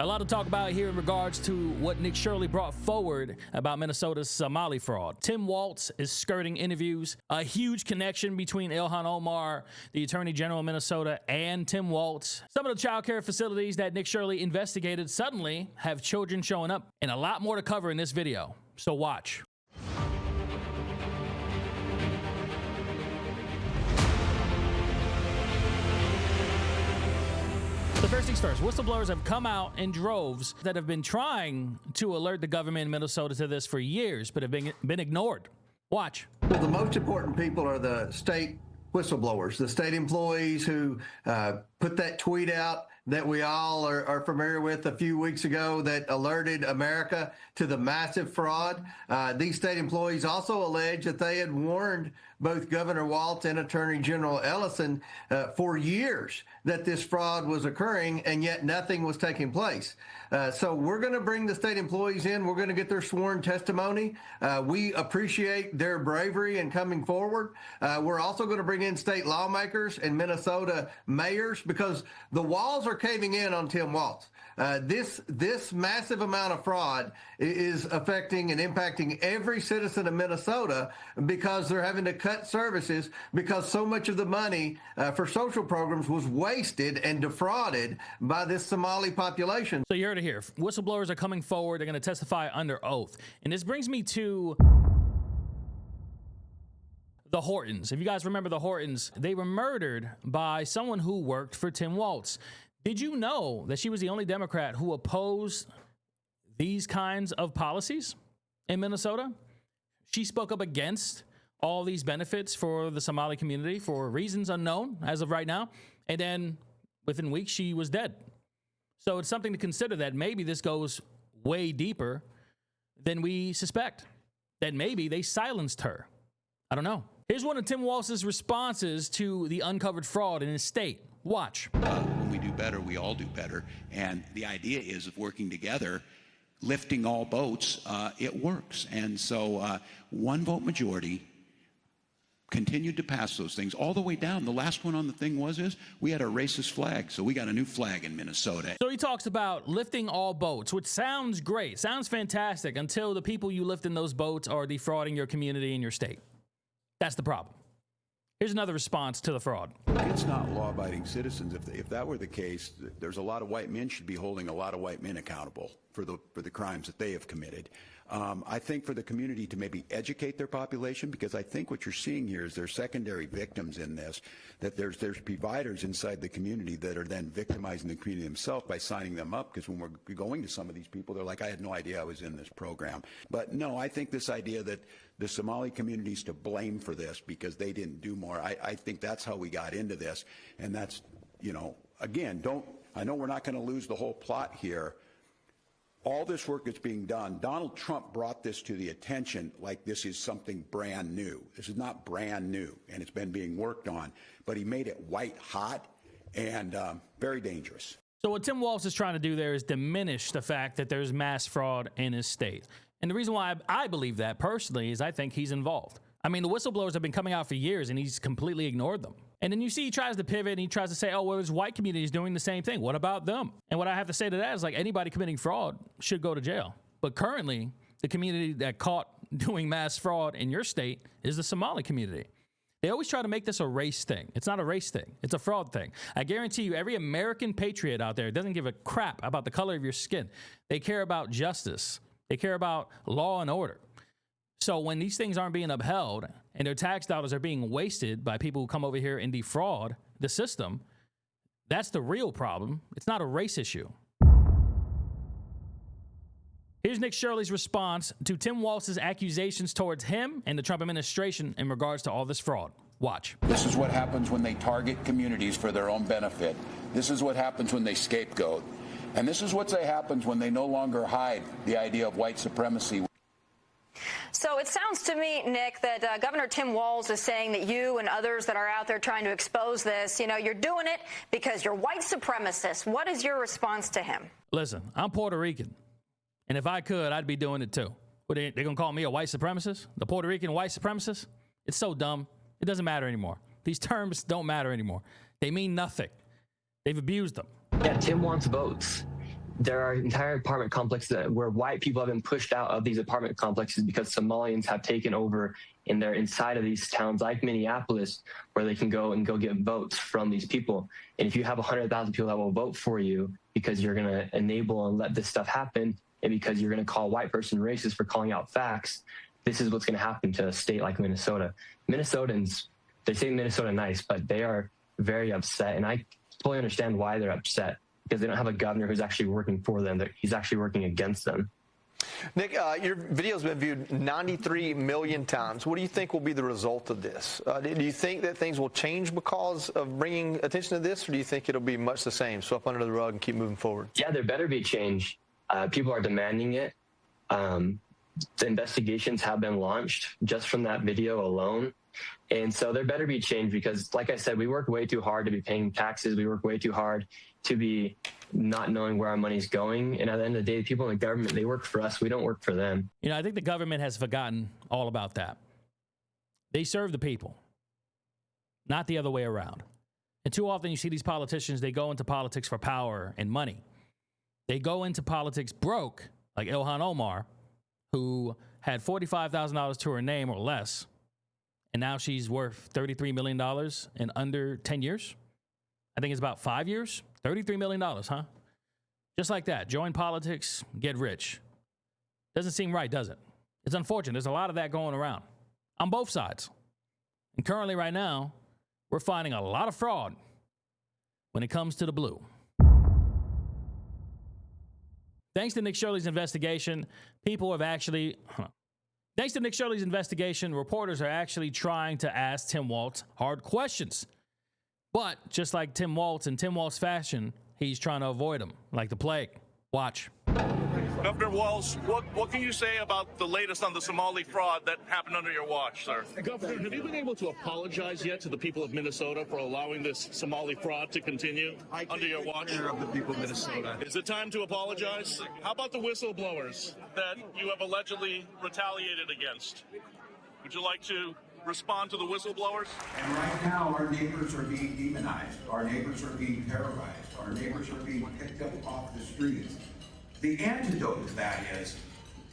A lot to talk about here in regards to what Nick Shirley brought forward about Minnesota's Somali fraud. Tim Walz is skirting interviews. A huge connection between Ilhan Omar, the Attorney General of Minnesota, and Tim Walz. Some of the child care facilities that Nick Shirley investigated suddenly have children showing up, and a lot more to cover in this video. So watch. The first things first, whistleblowers have come out in droves that have been trying to alert the government in Minnesota to this for years, but have been ignored. Watch. Well, the most important people are the state whistleblowers, the state employees who put that tweet out that we all are familiar with a few weeks ago that alerted America to the massive fraud. These state employees also allege that they had warned both Governor Walz and Attorney General Ellison for years that this fraud was occurring, and yet nothing was taking place. So we're going to bring the state employees in. We're going to get their sworn testimony. We appreciate their bravery in coming forward. We're also going to bring in state lawmakers and Minnesota mayors because the walls are caving in on Tim Walz. This massive amount of fraud is affecting and impacting every citizen of Minnesota because they're having to cut services because so much of the money for social programs was wasted and defrauded by this Somali population. So you heard it here. Whistleblowers are coming forward. They're going to testify under oath. And this brings me to the Hortons. If you guys remember the Hortons, they were murdered by someone who worked for Tim Walz. Did you know that she was the only Democrat who opposed these kinds of policies in Minnesota? She spoke up against all these benefits for the Somali community for reasons unknown as of right now. And then within weeks, she was dead. So it's something to consider that maybe this goes way deeper than we suspect, that maybe they silenced her. I don't know. Here's one of Tim Walz's responses to the uncovered fraud in his state. Watch. When we do better, we all do better. And the idea is of working together, lifting all boats, it works. And so one vote majority continued to pass those things all the way down. The last one on the thing is we had a racist flag. So we got a new flag in Minnesota. So he talks about lifting all boats, which sounds great, sounds fantastic until the people you lift in those boats are defrauding your community and your state. That's the problem. Here's another response to the fraud. It's not law-abiding citizens. If that were the case, there's a lot of white men should be holding a lot of white men accountable for the crimes that they have committed. I think for the community to maybe educate their population, because I think what you're seeing here is there's secondary victims in this, that there's providers inside the community that are then victimizing the community themselves by signing them up, because when we're going to some of these people, they're like, I had no idea I was in this program. But no, I think this idea that the Somali community is to blame for this because they didn't do more, I think that's how we got into this. And that's, you know, again, I know we're not going to lose the whole plot here. All this work that's being done, Donald Trump brought this to the attention like this is something brand new. This is not brand new, and it's been being worked on, but he made it white hot and very dangerous. So what Tim Walz is trying to do there is diminish the fact that there's mass fraud in his state. And the reason why I believe that personally is I think he's involved. I mean, the whistleblowers have been coming out for years and he's completely ignored them. And then you see he tries to pivot and he tries to say, oh, well, there's white communities doing the same thing. What about them? And what I have to say to that is like anybody committing fraud should go to jail. But currently, the community that caught doing mass fraud in your state is the Somali community. They always try to make this a race thing. It's not a race thing. It's a fraud thing. I guarantee you, every American patriot out there doesn't give a crap about the color of your skin. They care about justice. They care about law and order. So when these things aren't being upheld and their tax dollars are being wasted by people who come over here and defraud the system, that's the real problem. It's not a race issue. Here's Nick Shirley's response to Tim Walz's accusations towards him and the Trump administration in regards to all this fraud. Watch. This is what happens when they target communities for their own benefit. This is what happens when they scapegoat. And this is what happens when they no longer hide the idea of white supremacy. So it sounds to me, Nick, that Governor Tim Walz is saying that you and others that are out there trying to expose this, you know, you're doing it because you're white supremacists. What is your response to him? Listen, I'm Puerto Rican, and if I could, I'd be doing it too. What, they're going to call me a white supremacist? The Puerto Rican white supremacist? It's so dumb. It doesn't matter anymore. These terms don't matter anymore. They mean nothing. They've abused them. Yeah, Tim wants votes. there are entire apartment complexes where white people have been pushed out of these apartment complexes because Somalians have taken over, and they're inside of these towns like Minneapolis, where they can go get votes from these people. And if you have 100,000 people that will vote for you because you're going to enable and let this stuff happen, and because you're going to call a white person racist for calling out facts, this is what's going to happen to a state like Minnesota. Minnesotans, they say Minnesota nice, but they are very upset, and I fully understand why they're upset, because they don't have a governor who's actually working for them. He's actually working against them. Nick, your video's been viewed 93 million times. What do you think will be the result of this? Do you think that things will change because of bringing attention to this, or do you think it'll be much the same, swept under the rug and keep moving forward? Yeah, there better be change. People are demanding it. The investigations have been launched just from that video alone. And so there better be change, because, like I said, we work way too hard to be paying taxes. We work way too hard to be not knowing where our money's going. And at the end of the day, people in the government, they work for us. We don't work for them. You know, I think the government has forgotten all about that. They serve the people, not the other way around. And too often you see these politicians, they go into politics for power and money. They go into politics broke, like Ilhan Omar, who had $45,000 to her name or less, and now she's worth $33 million in under 10 years. I think it's about 5 years. $33 million, huh? Just like that. Join politics, get rich. Doesn't seem right, does it? It's unfortunate. There's a lot of that going around on both sides. And currently, right now, we're finding a lot of fraud when it comes to the blue. Thanks to Nick Shirley's investigation, Thanks to Nick Shirley's investigation, reporters are actually trying to ask Tim Walz hard questions. But just like Tim Walz in Tim Walz fashion, he's trying to avoid them like the plague. Watch. Governor Walz, what can you say about the latest on the Somali fraud that happened under your watch, sir? Governor, have you been able to apologize yet to the people of Minnesota for allowing this Somali fraud to continue under your watch? Of the people of Minnesota. Is it time to apologize? How about the whistleblowers that you have allegedly retaliated against? Would you like to respond to the whistleblowers? And right now, our neighbors are being demonized. Our neighbors are being terrorized. Our neighbors are being picked up off the streets. The antidote to that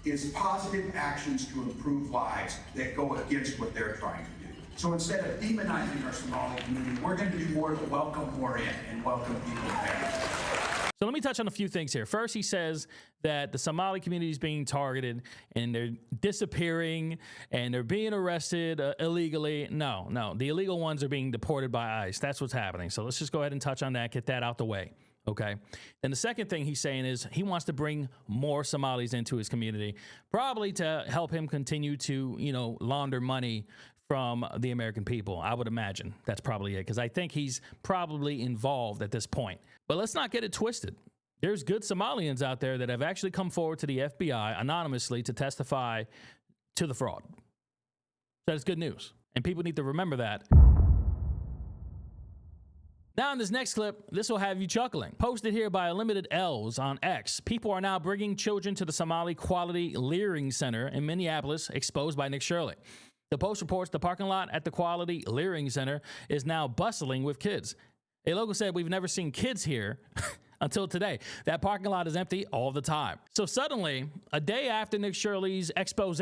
is positive actions to improve lives that go against what they're trying to do. So instead of demonizing our Somali community, we're going to do more to welcome more in and welcome people back. So let me touch on a few things here. First, he says that the Somali community is being targeted and they're disappearing and they're being arrested illegally. No, the illegal ones are being deported by ICE. That's what's happening. So let's just go ahead and touch on that, get that out the way. Okay. Then the second thing he's saying is he wants to bring more Somalis into his community, probably to help him continue to, launder money from the American people. I would imagine that's probably it, because I think he's probably involved at this point. But let's not get it twisted. There's good Somalians out there that have actually come forward to the FBI anonymously to testify to the fraud. That's good news. And people need to remember that. Now in this next clip, this will have you chuckling. Posted here by Unlimited Elves on X. People are now bringing children to the Somali Quality Leering Center in Minneapolis, exposed by Nick Shirley. The Post reports the parking lot at the Quality Leering Center is now bustling with kids. A local said, "We've never seen kids here until today. That parking lot is empty all the time." So suddenly, a day after Nick Shirley's expose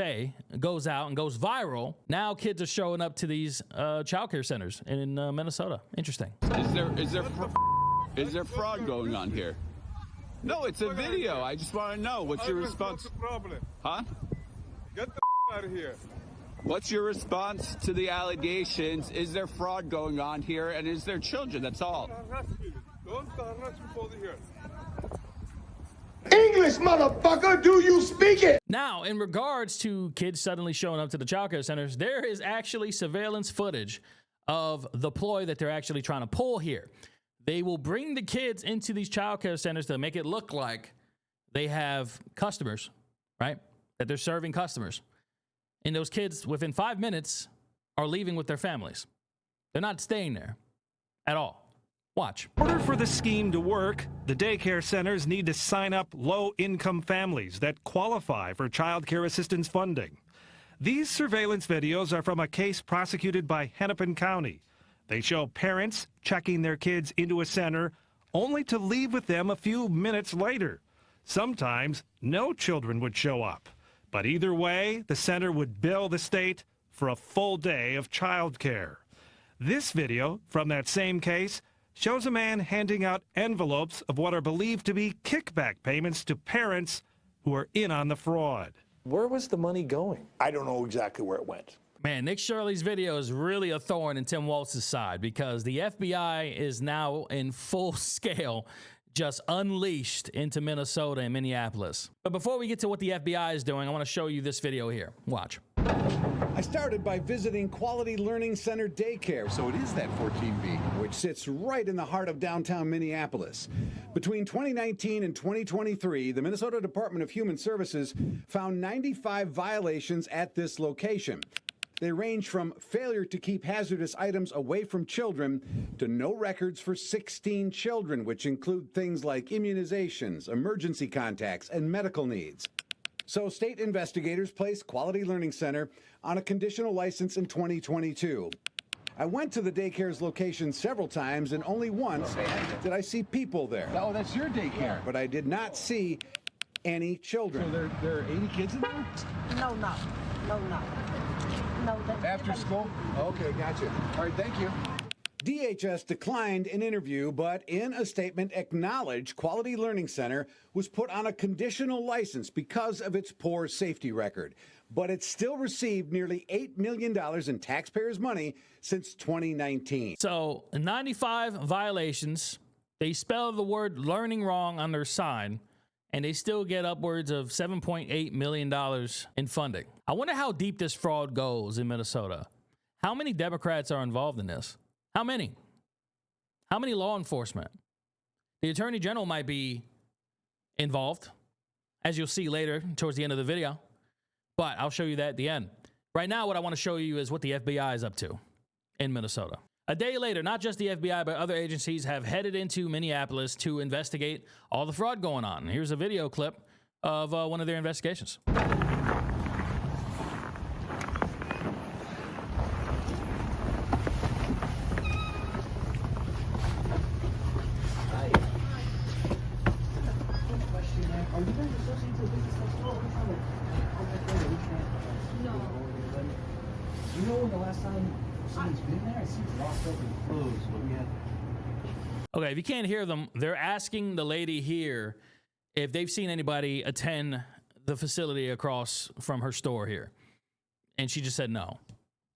goes out and goes viral, now kids are showing up to these childcare centers in Minnesota. Interesting. Is there fraud going on here? No, it's a video. I just want to know what's your response. What's the problem? Huh? Get the out of here. What's your response to the allegations? Is there fraud going on here, and is there children? That's all. Don't harass me for the here. English, motherfucker, do you speak it? Now, in regards to kids suddenly showing up to the childcare centers, there is actually surveillance footage of the ploy that they're actually trying to pull here. They will bring the kids into these childcare centers to make it look like they have customers, right? That they're serving customers. And those kids, within 5 minutes, are leaving with their families. They're not staying there at all. Watch. In order for the scheme to work, the daycare centers need to sign up low-income families that qualify for child care assistance funding. These surveillance videos are from a case prosecuted by Hennepin County. They show parents checking their kids into a center only to leave with them a few minutes later. Sometimes no children would show up. But either way, the center would bill the state for a full day of child care. This video from that same case shows a man handing out envelopes of what are believed to be kickback payments to parents who are in on the fraud. Where was the money going? I don't know exactly where it went. Man, Nick Shirley's video is really a thorn in Tim Walz's side because the FBI is now in full scale just unleashed into Minnesota and Minneapolis. But before we get to what the FBI is doing, I want to show you this video here. Watch. I started by visiting Quality Learning Center Daycare. So it is that 14B. Which sits right in the heart of downtown Minneapolis. Between 2019 and 2023, the Minnesota Department of Human Services found 95 violations at this location. They range from failure to keep hazardous items away from children to no records for 16 children, which include things like immunizations, emergency contacts, and medical needs. So state investigators placed Quality Learning Center on a conditional license in 2022. I went to the daycare's location several times, and only once did I see people there. Oh, that's your daycare. But I did not see any children. So there are 80 kids in there? No. After school? Okay, gotcha. All right, thank you. DHS declined an interview, but in a statement acknowledged Quality Learning Center was put on a conditional license because of its poor safety record. But it still received nearly $8 million in taxpayers' money since 2019. So 95 violations. They spell the word learning wrong on their sign, and they still get upwards of $7.8 million in funding. I wonder how deep this fraud goes in Minnesota. How many Democrats are involved in this? How many? How many law enforcement? The Attorney General might be involved, as you'll see later towards the end of the video. But I'll show you that at the end. Right now, what I want to show you is what the FBI is up to in Minnesota. A day later, not just the FBI, but other agencies have headed into Minneapolis to investigate all the fraud going on. Here's a video clip of one of their investigations. Okay, if you can't hear them, they're asking the lady here if they've seen anybody attend the facility across from her store here. And she just said no.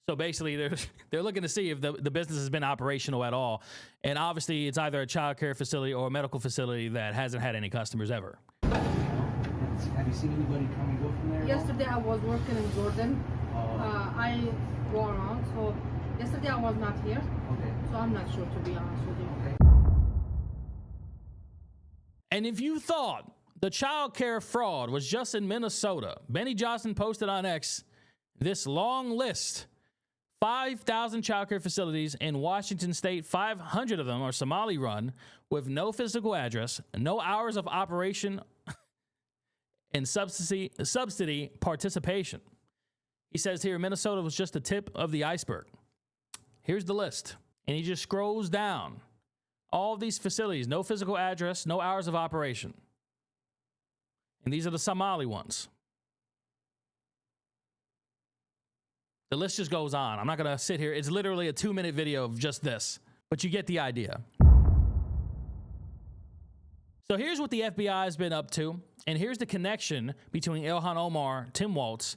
So basically, they're looking to see if the business has been operational at all. And obviously, it's either a child care facility or a medical facility that hasn't had any customers ever. Have you seen anybody come and go from there? Yesterday I was working in Jordan. I go around, so yesterday I was not here. Okay. So I'm not sure, to be honest with you. Okay. And if you thought the child care fraud was just in Minnesota, Benny Johnson posted on X this long list. 5,000 child care facilities in Washington state, 500 of them are Somali run with no physical address, no hours of operation, and subsidy participation. He says here Minnesota was just the tip of the iceberg. Here's the list. And he just scrolls down. All of these facilities, no physical address, no hours of operation. And these are the Somali ones. The list just goes on. I'm not going to sit here. It's literally a 2-minute video of just this, but you get the idea. So here's what the FBI has been up to, and here's the connection between Ilhan Omar, Tim Walz,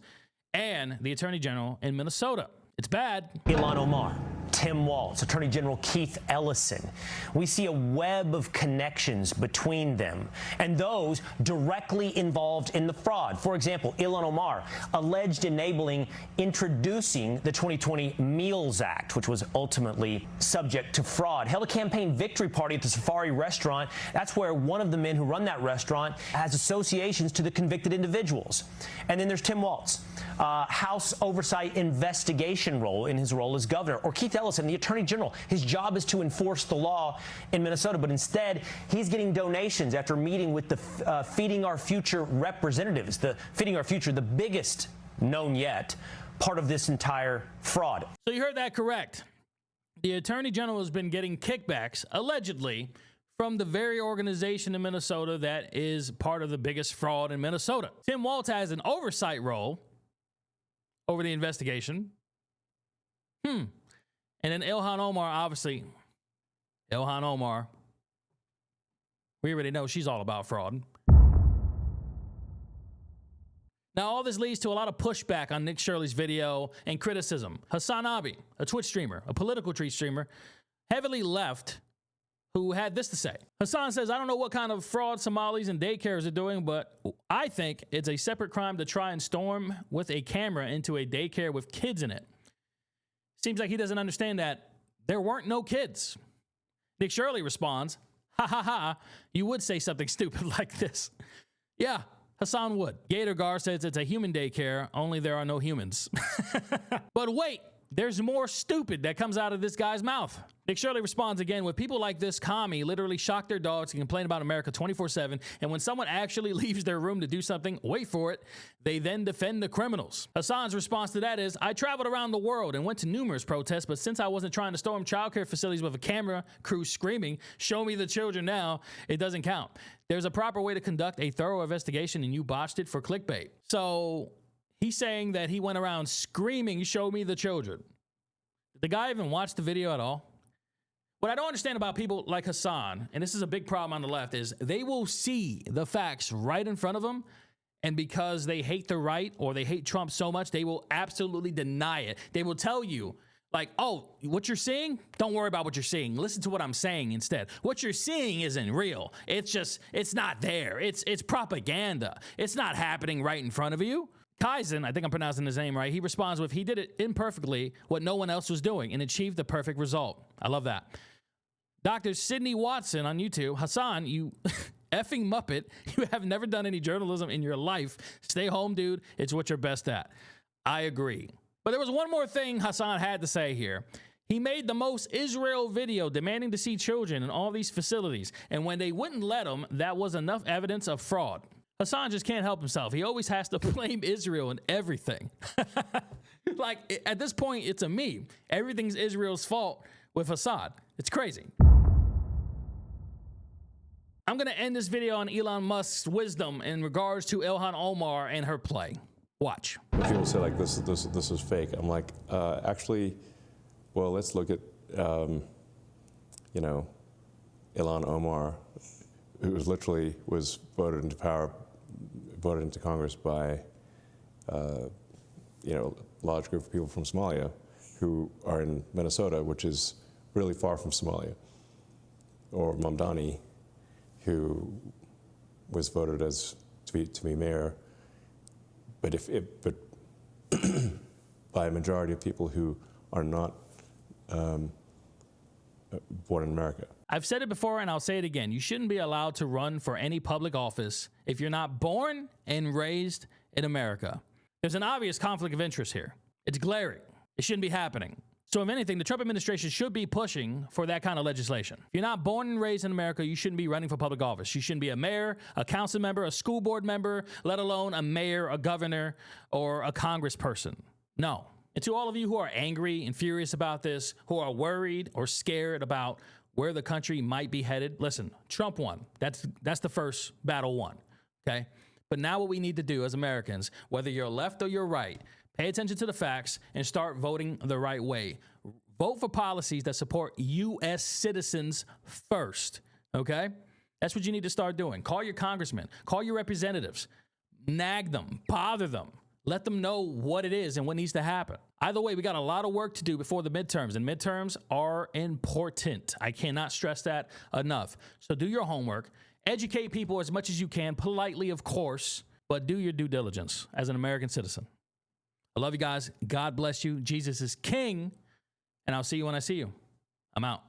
and the Attorney General in Minnesota. It's bad. Ilhan Omar, Tim Walz, Attorney General Keith Ellison. We see a web of connections between them and those directly involved in the fraud. For example, Ilhan Omar alleged enabling introducing the 2020 Meals Act, which was ultimately subject to fraud. Held a campaign victory party at the Safari restaurant. That's where one of the men who run that restaurant has associations to the convicted individuals. And then there's Tim Walz, House Oversight Investigation role in his role as governor, or Keith Ellison, the Attorney General. His job is to enforce the law in Minnesota, but instead he's getting donations after meeting with the Feeding Our Future representatives. The Feeding Our Future, the biggest known yet part of this entire fraud. So you heard that correct. The Attorney General has been getting kickbacks, allegedly, from the very organization in Minnesota that is part of the biggest fraud in Minnesota. Tim Walz has an oversight role over the investigation. And then Ilhan Omar, obviously, Ilhan Omar, we already know she's all about fraud. Now, all this leads to a lot of pushback on Nick Shirley's video and criticism. Hasan Abi, a Twitch streamer, a political Twitch streamer, heavily left, who had this to say. Hasan says, I don't know what kind of fraud Somalis and daycares are doing, but I think it's a separate crime to try and storm with a camera into a daycare with kids in it. Seems like he doesn't understand that there weren't no kids. Nick Shirley responds, ha ha ha, you would say something stupid like this. Yeah, Hasan would. Gatorgar says it's a human daycare, only there are no humans. But wait, there's more stupid that comes out of this guy's mouth. Nick Shirley responds again with people like this commie literally shock their dogs and complain about America 24/7. And when someone actually leaves their room to do something, wait for it, they then defend the criminals. Hasan's response to that is, I traveled around the world and went to numerous protests, but since I wasn't trying to storm childcare facilities with a camera crew screaming, show me the children now, it doesn't count. There's a proper way to conduct a thorough investigation and you botched it for clickbait. So he's saying that he went around screaming, show me the children. Did the guy even watch the video at all? What I don't understand about people like Hasan, and this is a big problem on the left, is they will see the facts right in front of them, and because they hate the right or they hate Trump so much, they will absolutely deny it. They will tell you, like, oh, what you're seeing? Don't worry about what you're seeing. Listen to what I'm saying instead. What you're seeing isn't real. It's just, it's not there. It's propaganda. It's not happening right in front of you. Kaizen, I think I'm pronouncing his name right, he responds with, he did it imperfectly, what no one else was doing, and achieved the perfect result. I love that. Dr. Sydney Watson on YouTube, Hasan, you effing Muppet, you have never done any journalism in your life. Stay home, dude. It's what you're best at. I agree. But there was one more thing Hasan had to say here. He made the most Israel video demanding to see children in all these facilities, and when they wouldn't let him, that was enough evidence of fraud. Hasan just can't help himself. He always has to blame Israel and everything. Like, at this point, it's a meme. Everything's Israel's fault with Hasan. It's crazy. I'm going to end this video on Elon Musk's wisdom in regards to Ilhan Omar and her play. Watch. People say, like, this is fake. I'm like, actually, well, let's look at, you know, Ilhan Omar, who was voted into power, voted into Congress by, you know, a large group of people from Somalia who are in Minnesota, which is really far from Somalia. Or Mamdani, who was voted to be mayor, but by a majority of people who are not born in America. I've said it before and I'll say it again. You shouldn't be allowed to run for any public office if you're not born and raised in America. There's an obvious conflict of interest here. It's glaring. It shouldn't be happening. So if anything, the Trump administration should be pushing for that kind of legislation. If you're not born and raised in America, you shouldn't be running for public office. You shouldn't be a mayor, a council member, a school board member, let alone a mayor, a governor, or a congressperson. No. And to all of you who are angry and furious about this, who are worried or scared about where the country might be headed, listen, Trump won. That's the first battle won, okay? But now what we need to do as Americans, whether you're left or you're right, pay attention to the facts and start voting the right way. Vote for policies that support U.S. citizens first, okay? That's what you need to start doing. Call your congressmen, call your representatives, nag them, bother them. Let them know what it is and what needs to happen. Either way, we got a lot of work to do before the midterms, and midterms are important. I cannot stress that enough. So do your homework. Educate people as much as you can, politely, of course, but do your due diligence as an American citizen. I love you guys. God bless you. Jesus is King, and I'll see you when I see you. I'm out.